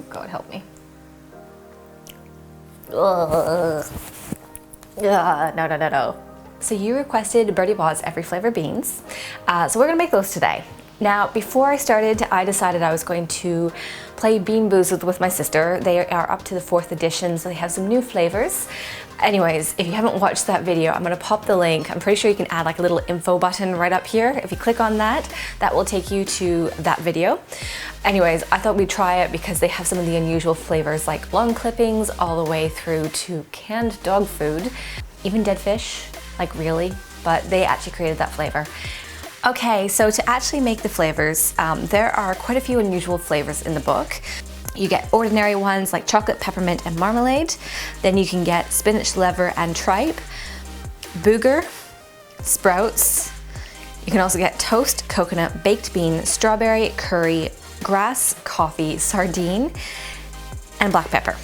God help me. Ugh. No. So you requested Bertie Bott's Every Flavor beans. So we're gonna make those today. Now, before I started, I decided I was going to play Bean Boozled with my sister. They are up to the 4th edition, so they have some new flavors. Anyways, if you haven't watched that video, I'm gonna pop the link. I'm pretty sure you can add like a little info button right up here. If you click on that, that will take you to that video. Anyways, I thought we'd try it because they have some of the unusual flavors like lung clippings all the way through to canned dog food, even dead fish, like really, but they actually created that flavor. Okay, so to actually make the flavors, there are quite a few unusual flavors in the book. You get ordinary ones like chocolate, peppermint, and marmalade. Then you can get spinach, liver, and tripe, booger, sprouts. You can also get toast, coconut, baked bean, strawberry, curry, grass, coffee, sardine, and black pepper.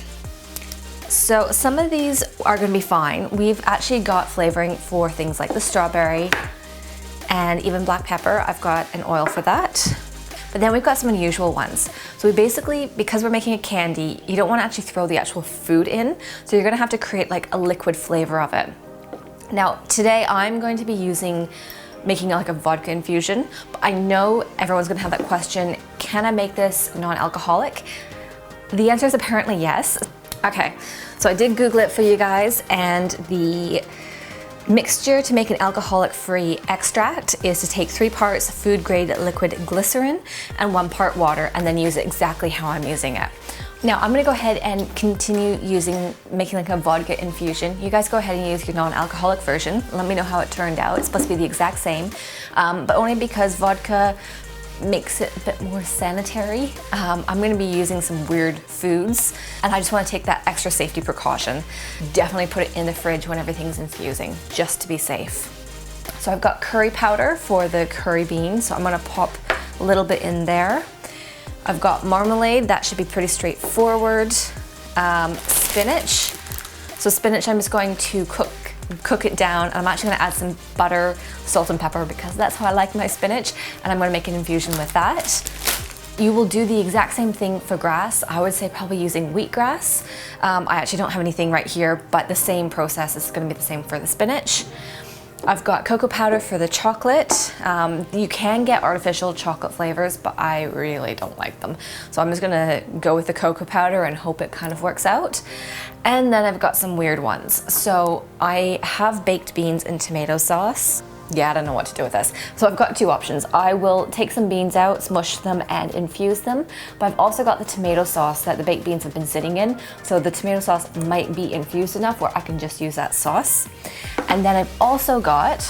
So some of these are gonna be fine. We've actually got flavoring for things like the strawberry, and even black pepper. I've got an oil for that. But then we've got some unusual ones. So we basically, because we're making a candy, you don't want to actually throw the actual food in, so you're gonna have to create like a liquid flavor of it. Now, today I'm going to be making like a vodka infusion, but I know everyone's gonna have that question, can I make this non-alcoholic? The answer is apparently yes. Okay, so I did Google it for you guys, and the mixture to make an alcoholic-free extract is to take 3 parts food-grade liquid glycerin and 1 part water, and then use it exactly how I'm using it. Now I'm gonna go ahead and continue making like a vodka infusion. You guys go ahead and use your non-alcoholic version. Let me know how it turned out. It's supposed to be the exact same, but only because vodka makes it a bit more sanitary. I'm gonna be using some weird foods, and I just wanna take that extra safety precaution. Definitely put it in the fridge when everything's infusing, just to be safe. So I've got curry powder for the curry beans, so I'm gonna pop a little bit in there. I've got marmalade, that should be pretty straightforward. Spinach. So spinach, I'm just going to cook it down. I'm actually gonna add some butter, salt and pepper, because that's how I like my spinach, and I'm gonna make an infusion with that. You will do the exact same thing for grass. I would say probably using wheatgrass. I actually don't have anything right here, but the same process is gonna be the same for the spinach. I've got cocoa powder for the chocolate. You can get artificial chocolate flavors, but I really don't like them. So I'm just gonna go with the cocoa powder and hope it kind of works out. And then I've got some weird ones. So I have baked beans and tomato sauce. Yeah, I don't know what to do with this. So I've got 2 options. I will take some beans out, smush them, and infuse them. But I've also got the tomato sauce that the baked beans have been sitting in. So the tomato sauce might be infused enough where I can just use that sauce. And then I've also got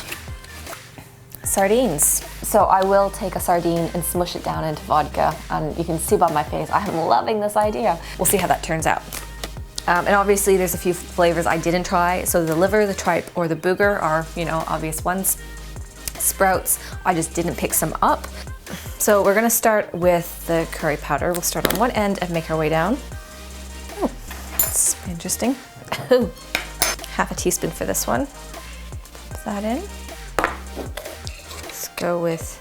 sardines. So I will take a sardine and smush it down into vodka. And you can see by my face, I am loving this idea. We'll see how that turns out. And obviously there's a few flavors I didn't try. So the liver, the tripe, or the booger are, obvious ones. Sprouts, I just didn't pick some up. So we're gonna start with the curry powder. We'll start on one end and make our way down. Oh, that's interesting. Oh, half a teaspoon for this one. Put that in. Let's go with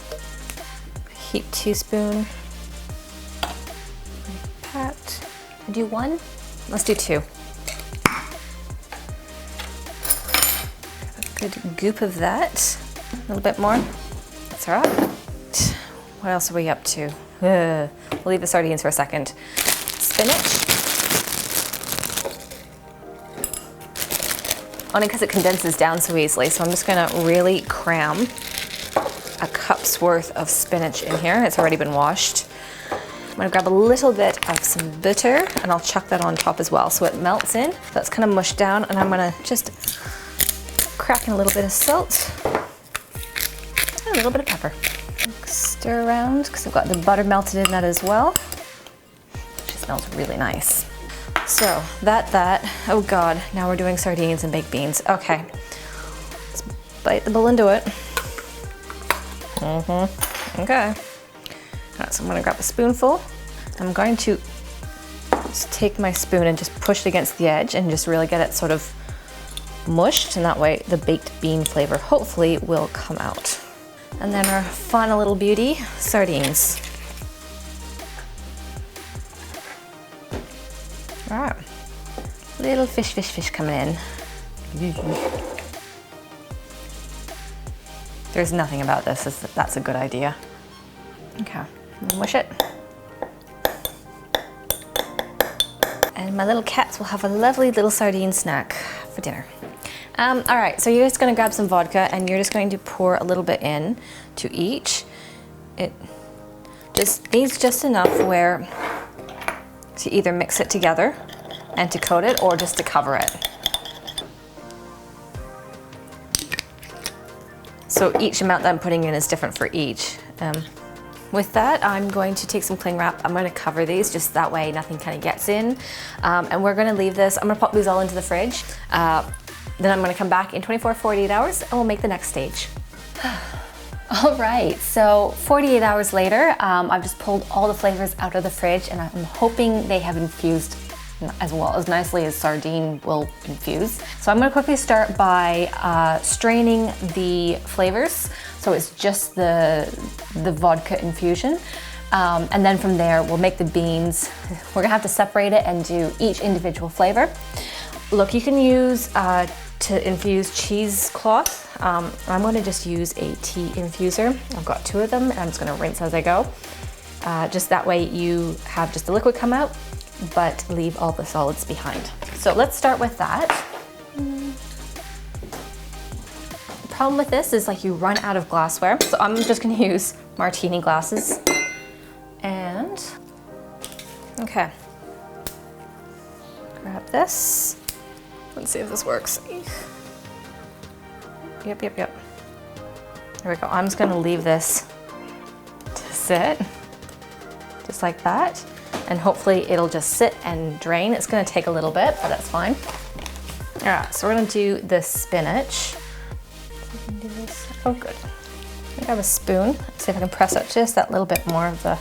a heaped teaspoon. Like that. Do 1. Let's do 2. A good goop of that. A little bit more. That's all right. What else are we up to? We'll leave the sardines for a second. Spinach. Only because it condenses down so easily, so I'm just gonna really cram a cup's worth of spinach in here. It's already been washed. I'm gonna grab a little bit of some butter, and I'll chuck that on top as well so it melts in. That's kind of mushed down, and I'm gonna just crack in a little bit of salt and a little bit of pepper. Stir around, because I've got the butter melted in that as well. It just smells really nice. So oh God, now we're doing sardines and baked beans. Okay, let's bite the bullet and do it. Okay. All right, so I'm gonna grab a spoonful. I'm going to just take my spoon and just push it against the edge and just really get it sort of mushed, and that way the baked bean flavor hopefully will come out. And then our final little beauty, sardines. All right, little fish coming in. There's nothing about this, that's a good idea. Okay, mush it. And my little cats will have a lovely little sardine snack for dinner. All right, so you're just gonna grab some vodka and you're just going to pour a little bit in to each. It just needs just enough where to either mix it together and to coat it or just to cover it. So each amount that I'm putting in is different for each. With that, I'm going to take some cling wrap. I'm going to cover these just that way nothing kind of gets in. And we're going to leave this, I'm going to pop these all into the fridge. Then I'm going to come back in 24, 48 hours and we'll make the next stage. All right, so 48 hours later, I've just pulled all the flavors out of the fridge and I'm hoping they have infused as well as nicely as sardine will infuse. So I'm going to quickly start by straining the flavors. So it's just the vodka infusion. And then from there, we'll make the beans. We're gonna have to separate it and do each individual flavor. Look, you can use to infuse cheesecloth. I'm gonna just use a tea infuser. I've got 2 of them and I'm just gonna rinse as I go. Just that way you have just the liquid come out, but leave all the solids behind. So let's start with that. The problem with this is like you run out of glassware. So I'm just gonna use martini glasses. And, okay. Grab this. Let's see if this works. Yep. There we go. I'm just gonna leave this to sit, just like that. And hopefully it'll just sit and drain. It's gonna take a little bit, but that's fine. All right, so we're gonna do the spinach. Do this. Oh, good. I have a spoon. Let's see if I can press out just that little bit more of the,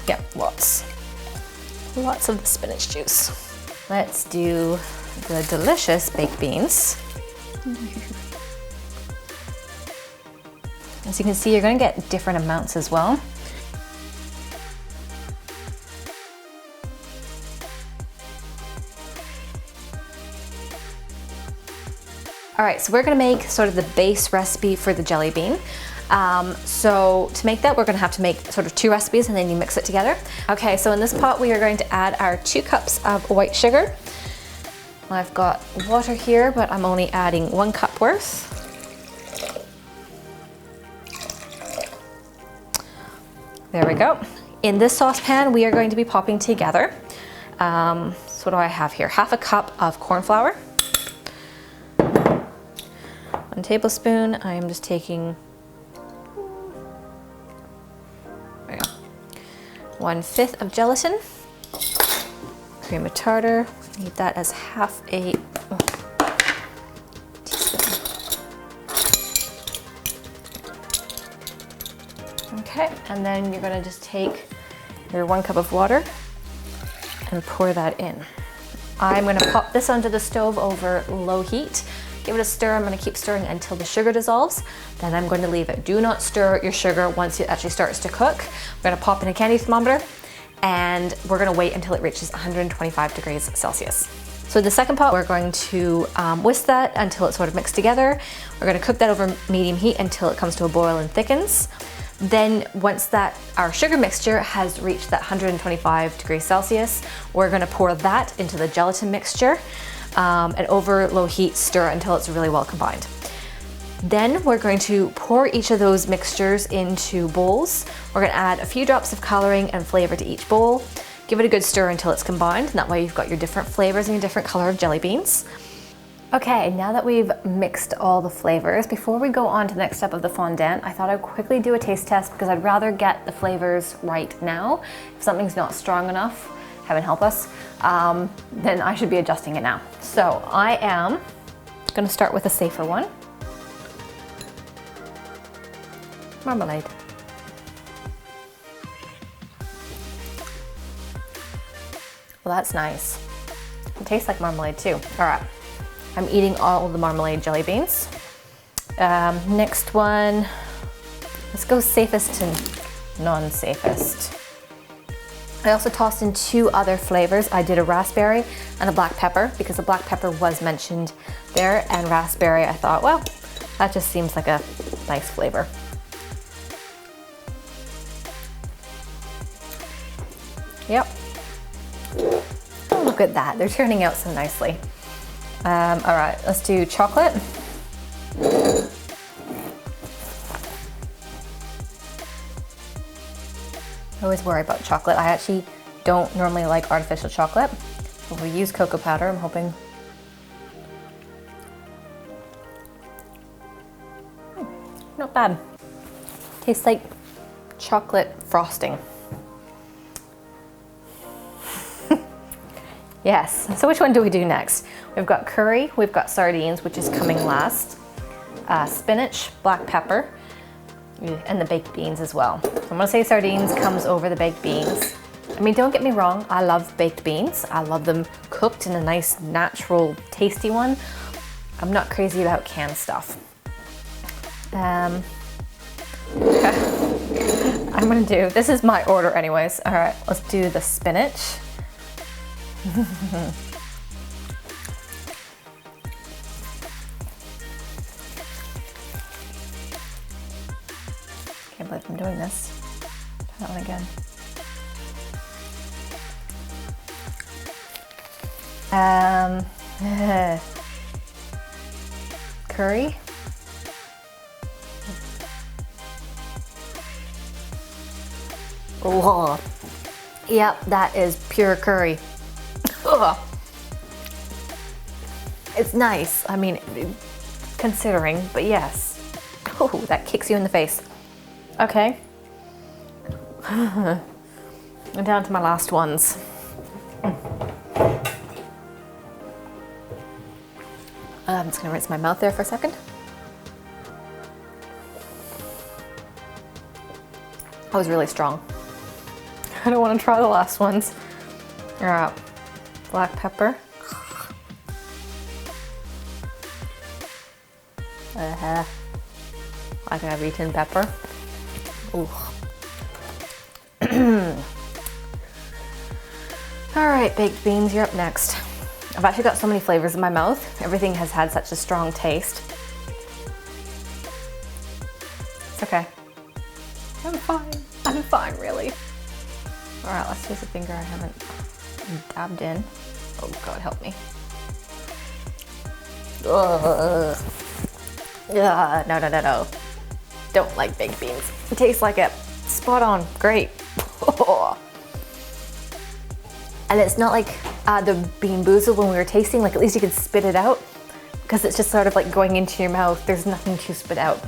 yeah, lots of the spinach juice. Let's do the delicious baked beans. As you can see, you're gonna get different amounts as well. All right, so we're gonna make sort of the base recipe for the jelly bean. So to make that, we're gonna have to make sort of 2 recipes and then you mix it together. Okay, so in this pot, we are going to add our 2 cups of white sugar. I've got water here, but I'm only adding 1 cup worth. There we go. In this saucepan, we are going to be popping together. So what do I have here? 1/2 cup of corn flour. 1 tablespoon. I am just taking 1/5 of gelatin. Cream of tartar. Need that as 1/2 teaspoon. Okay, and then you're gonna just take your 1 cup of water and pour that in. I'm gonna pop this onto the stove over low heat. Give it a stir. I'm gonna keep stirring until the sugar dissolves. Then I'm going to leave it. Do not stir your sugar once it actually starts to cook. We're gonna pop in a candy thermometer and we're gonna wait until it reaches 125 degrees Celsius. So the second pot, we're going to whisk that until it's sort of mixed together. We're gonna cook that over medium heat until it comes to a boil and thickens. Then once our sugar mixture has reached that 125 degrees Celsius, we're gonna pour that into the gelatin mixture and over low heat stir until it's really well combined. Then we're going to pour each of those mixtures into bowls. We're gonna add a few drops of coloring and flavor to each bowl. Give it a good stir until it's combined, and that way you've got your different flavors and your different color of jelly beans. Okay, now that we've mixed all the flavors, before we go on to the next step of the fondant, I thought I'd quickly do a taste test because I'd rather get the flavors right now. If something's not strong enough, heaven help us, then I should be adjusting it now. So I am gonna start with a safer one. Marmalade. Well, that's nice. It tastes like marmalade too. All right, I'm eating all of the marmalade jelly beans. Next one, let's go safest to non-safest. I also tossed in 2 other flavors. I did a raspberry and a black pepper because the black pepper was mentioned there, and raspberry, I thought, well, that just seems like a nice flavor. Yep. Oh, look at that. They're turning out so nicely. All right, let's do chocolate. I always worry about chocolate. I actually don't normally like artificial chocolate, but we use cocoa powder, I'm hoping. Not bad. Tastes like chocolate frosting. Yes, so which one do we do next? We've got curry, we've got sardines, which is coming last, spinach, black pepper, and the baked beans as well. I'm gonna say sardines comes over the baked beans. I mean, don't get me wrong, I love baked beans. I love them cooked in a nice, natural, tasty one. I'm not crazy about canned stuff. I'm gonna do, this is my order anyways. All right, let's do the spinach. Can't believe I'm doing this. Try that one again. Curry. Oh, yep, that is pure curry. Ugh. It's nice, I mean, considering, but yes. Oh, that kicks you in the face. Okay. I'm down to my last ones. I'm just gonna rinse my mouth there for a second. That was really strong. I don't want to try the last ones. All right, black pepper. Like I've eaten pepper. Ooh. All right, baked beans, you're up next. I've actually got so many flavors in my mouth. Everything has had such a strong taste. It's okay. I'm fine, really. All right, let's use a finger I haven't dabbed in. Oh God, help me. Ugh. Ugh, no. Don't like baked beans. It tastes like it. Spot on, great. And it's not like the bean boozled when we were tasting, like at least you could spit it out, because it's just sort of like going into your mouth. There's nothing to spit out.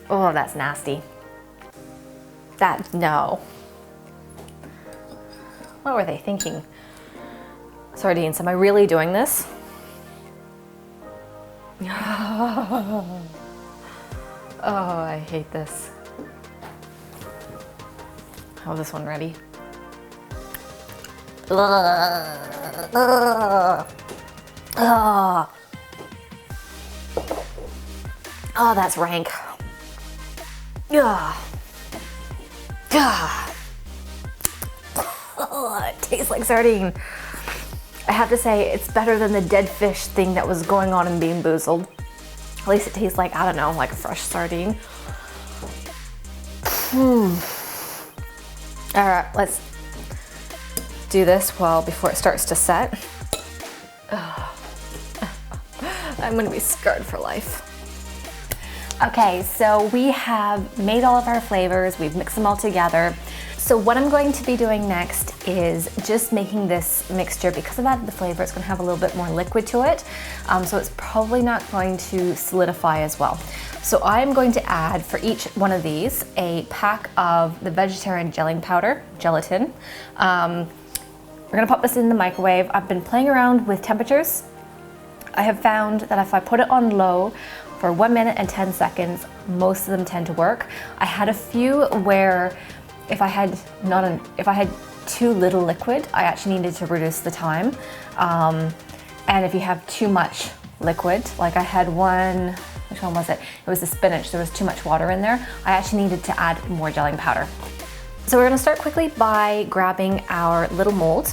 Oh, that's nasty. No. What were they thinking? Sardines, am I really doing this? Oh, I hate this. How is this one ready? Oh, that's rank. Oh, it tastes like sardine. I have to say, it's better than the dead fish thing that was going on in Bean Boozled. At least it tastes like, I don't know, like a fresh sardine. All right, let's do this before it starts to set. I'm gonna be scarred for life. Okay, so we have made all of our flavors, we've mixed them all together. So what I'm going to be doing next is just making this mixture. Because I've added the flavor, it's gonna have a little bit more liquid to it. So it's probably not going to solidify as well. So I'm going to add for each one of these a pack of the vegetarian gelling powder, gelatin. We're gonna pop this in the microwave. I've been playing around with temperatures. I have found that if I put it on low for 1 minute and 10 seconds, most of them tend to work. I had a few where if I had too little liquid, I actually needed to reduce the time. And if you have too much liquid, like I had one, which one was it? It was the spinach, there was too much water in there. I actually needed to add more gelling powder. So we're gonna start quickly by grabbing our little mold.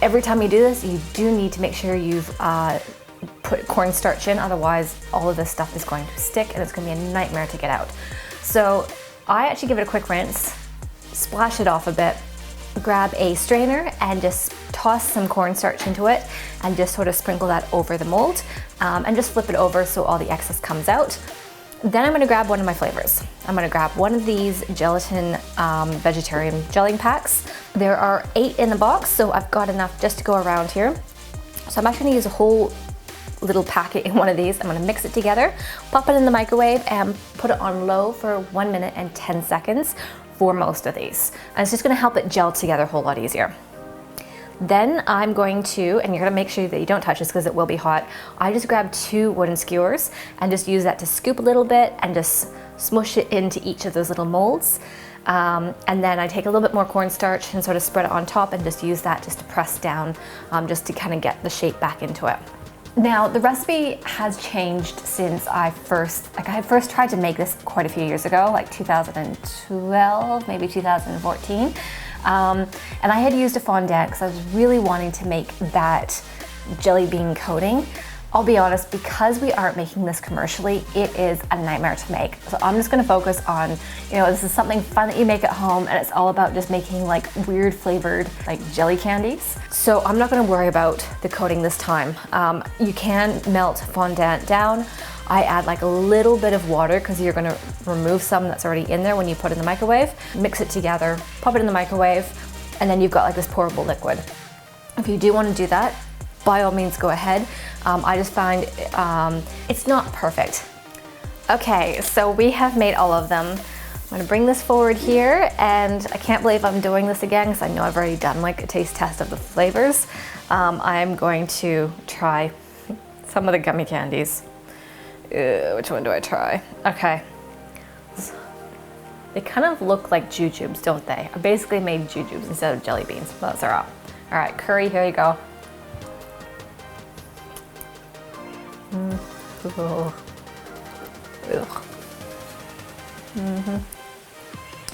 Every time you do this, you do need to make sure you've put cornstarch in, otherwise all of this stuff is going to stick and it's gonna be a nightmare to get out. So I actually give it a quick rinse, splash it off a bit, grab a strainer and just toss some cornstarch into it and just sort of sprinkle that over the mold and just flip it over so all the excess comes out. Then I'm gonna grab one of my flavors. I'm gonna grab one of these gelatin vegetarian gelling packs. There are 8 in the box, so I've got enough just to go around here. So I'm actually gonna use a whole little packet in one of these. I'm gonna mix it together, pop it in the microwave and put it on low for 1 minute and 10 seconds for most of these. And it's just gonna help it gel together a whole lot easier. Then I'm going to, and you're gonna make sure that you don't touch this because it will be hot, I just grab 2 wooden skewers and just use that to scoop a little bit and just smush it into each of those little molds. And then I take a little bit more cornstarch and sort of spread it on top and just use that just to press down, just to kind of get the shape back into it. Now the recipe has changed since I first tried to make this quite a few years ago, like 2012, maybe 2014. And I had used a fondant because I was really wanting to make that jelly bean coating. I'll be honest, because we aren't making this commercially, it is a nightmare to make. So I'm just gonna focus on, this is something fun that you make at home and it's all about just making like weird flavored like jelly candies. So I'm not gonna worry about the coating this time. You can melt fondant down. I add like a little bit of water because you're gonna remove some that's already in there when you put it in the microwave. Mix it together, pop it in the microwave, and then you've got like this pourable liquid. If you do want to do that, by all means go ahead. I just find it's not perfect. Okay, so we have made all of them. I'm gonna bring this forward here, and I can't believe I'm doing this again because I know I've already done like a taste test of the flavors. I'm going to try some of the gummy candies. Which one do I try? Okay. They kind of look like jujubes, don't they? I basically made jujubes instead of jelly beans. But those are all. All right, curry, here you go.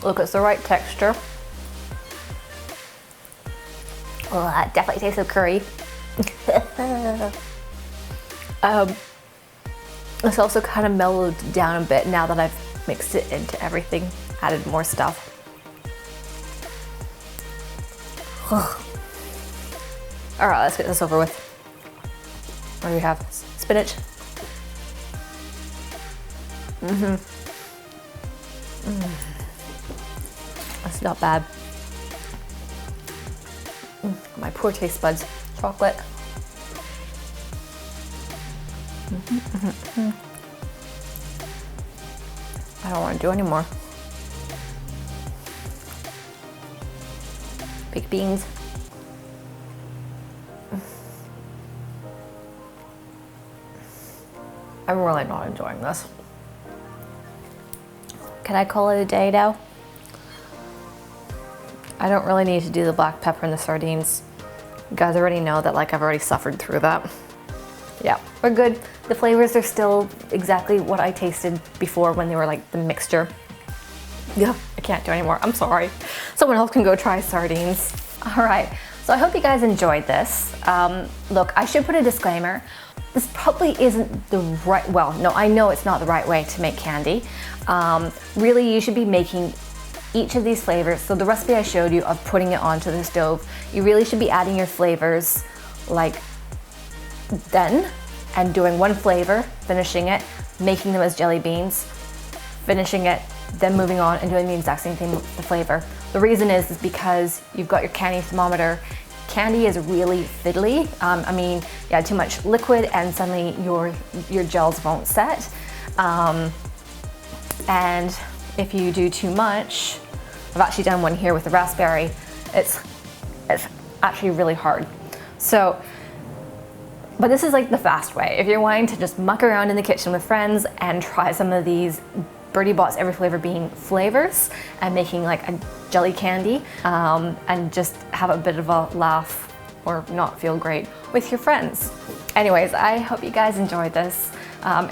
Look, it's the right texture. Oh, that definitely tastes of curry. It's also kind of mellowed down a bit now that I've mixed it into everything, added more stuff. All right, let's get this over with. What do we have? Spinach. That's not bad. My poor taste buds. Chocolate. I don't want to do any more. Baked beans. I'm really not enjoying this. Can I call it a day now? I don't really need to do the black pepper and the sardines. You guys already know that I've already suffered through that. Yeah, we're good. The flavors are still exactly what I tasted before when they were like the mixture. Yeah, I can't do anymore. I'm sorry. Someone else can go try sardines. All right, so I hope you guys enjoyed this. Look, I should put a disclaimer. This probably isn't the right, well, no, I know it's not the right way to make candy. Really, you should be making each of these flavors. So the recipe I showed you of putting it onto the stove, you really should be adding your flavors like then and doing one flavor, finishing it, making them as jelly beans, finishing it, then moving on and doing the exact same thing with the flavor. The reason is because you've got your candy thermometer. Candy is really fiddly. I mean, you add too much liquid and suddenly your gels won't set. And if you do too much, I've actually done one here with the raspberry, it's actually really hard. So, but this is like the fast way. If you're wanting to just muck around in the kitchen with friends and try some of these Bertie Bott's Every Flavor Bean flavors and making like a jelly candy and just have a bit of a laugh or not feel great with your friends. Anyways, I hope you guys enjoyed this.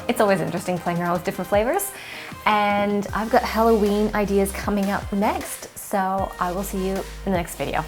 It's always interesting playing around with different flavors. And I've got Halloween ideas coming up next, so I will see you in the next video.